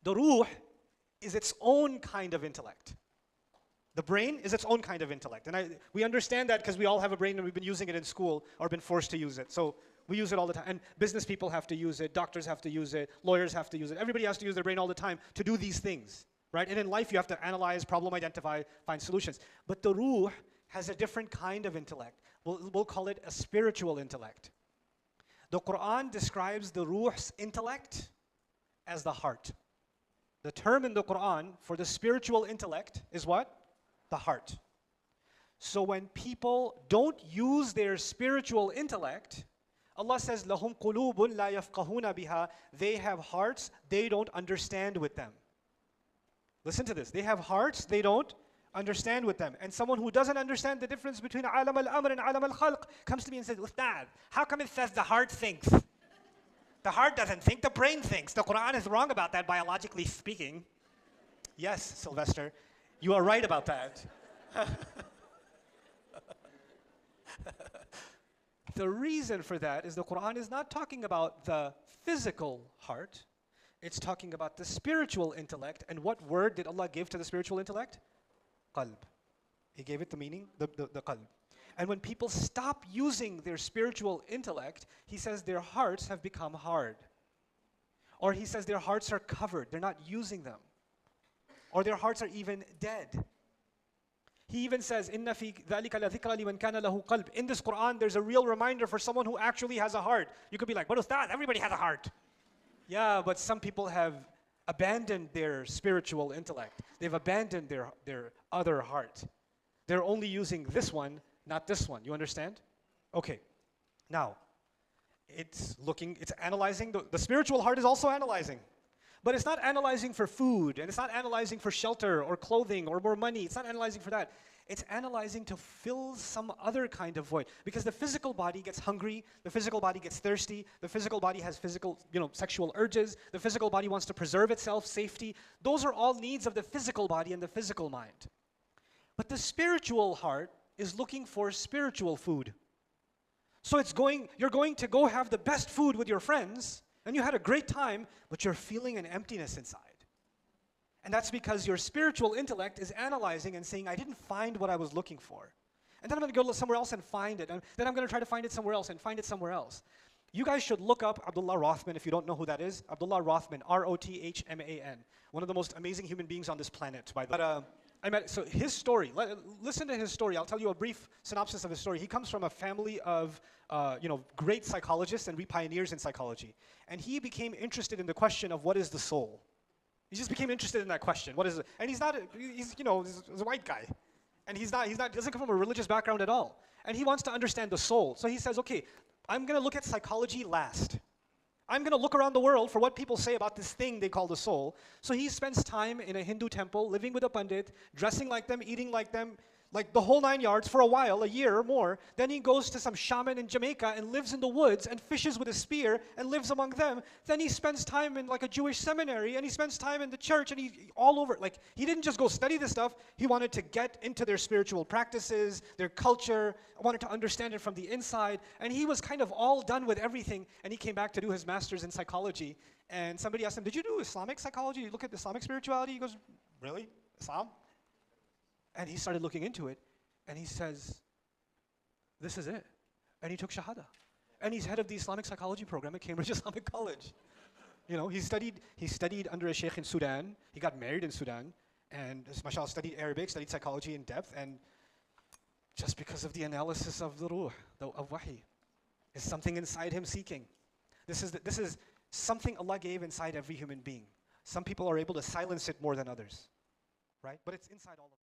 The ruh is its own kind of intellect. The brain is its own kind of intellect. And we understand that because we all have a brain and we've been using it in school or been forced to use it. So we use it all the time. And business people have to use it, doctors have to use it, lawyers have to use it. Everybody has to use their brain all the time to do these things, right? And in life you have to analyze, problem identify, find solutions. But the ruh has a different kind of intellect. We'll call it a spiritual intellect. The Quran describes the ruh's intellect as the heart. The term in the Quran for the spiritual intellect is what? The heart. So when people don't use their spiritual intellect, Allah says, لَهُمْ قُلُوبٌ لَا يَفْقَهُونَ بِهَا. They have hearts they don't understand with them. Listen to this. They have hearts they don't understand with them. And someone who doesn't understand the difference between alam al-amr and alam al-khalq comes to me and says, Ustad, how come it says the heart thinks? The heart doesn't think, the brain thinks. The Quran is wrong about that, biologically speaking. Yes, Sylvester, you are right about that. The reason for that is the Quran is not talking about the physical heart. It's talking about the spiritual intellect. And what word did Allah give to the spiritual intellect? Qalb. He gave it the meaning, the qalb. And when people stop using their spiritual intellect, he says their hearts have become hard. Or he says their hearts are covered, they're not using them. Or their hearts are even dead. He even says, إِنَّ فِي ذَلِكَ لَذِكْرَ لِمَنْ كَانَ لَهُ قَلْبٌ. In this Quran, there's a real reminder for someone who actually has a heart. You could be like, but Ustad, everybody has a heart. Yeah, but some people have abandoned their spiritual intellect. They've abandoned their other heart. They're only using this one, not this one. You understand? Okay. Now, it's analyzing. The spiritual heart is also analyzing. But it's not analyzing for food, and it's not analyzing for shelter or clothing or more money. It's not analyzing for that. It's analyzing to fill some other kind of void. Because the physical body gets hungry, the physical body gets thirsty, the physical body has physical, sexual urges, the physical body wants to preserve itself, safety. Those are all needs of the physical body and the physical mind. But the spiritual heart is looking for spiritual food. So you're going to go have the best food with your friends, and you had a great time, but you're feeling an emptiness inside. And that's because your spiritual intellect is analyzing and saying, I didn't find what I was looking for. And then I'm going to go somewhere else and find it. And then I'm going to try to find it somewhere else and find it somewhere else. You guys should look up Abdullah Rothman if you don't know who that is. Abdullah Rothman, R-O-T-H-M-A-N. One of the most amazing human beings on this planet, by the way. So his story, listen to his story. I'll tell you a brief synopsis of his story. He comes from a family of great psychologists and pioneers in psychology. And he became interested in the question of what is the soul. He just became interested in that question. What is it? And he's a white guy. And he doesn't come from a religious background at all. And he wants to understand the soul. So he says, okay, I'm going to look at psychology last. I'm going to look around the world for what people say about this thing they call the soul. So he spends time in a Hindu temple, living with a pandit, dressing like them, eating like them, like the whole 9 yards for a while, a year or more. Then he goes to some shaman in Jamaica and lives in the woods and fishes with a spear and lives among them. Then he spends time in like a Jewish seminary and he spends time in the church and he's all over. Like he didn't just go study this stuff. He wanted to get into their spiritual practices, their culture, wanted to understand it from the inside. And he was kind of all done with everything. And he came back to do his master's in psychology. And somebody asked him, did you do Islamic psychology? You look at Islamic spirituality? He goes, really? Islam? And he started looking into it, and he says, this is it. And he took Shahada. And he's head of the Islamic psychology program at Cambridge Islamic College. He studied under a sheikh in Sudan. He got married in Sudan, and mashallah studied Arabic, studied psychology in depth, and just because of the analysis of the ruh, of wahi, is something inside him seeking. This is something Allah gave inside every human being. Some people are able to silence it more than others, right? But it's inside all of us.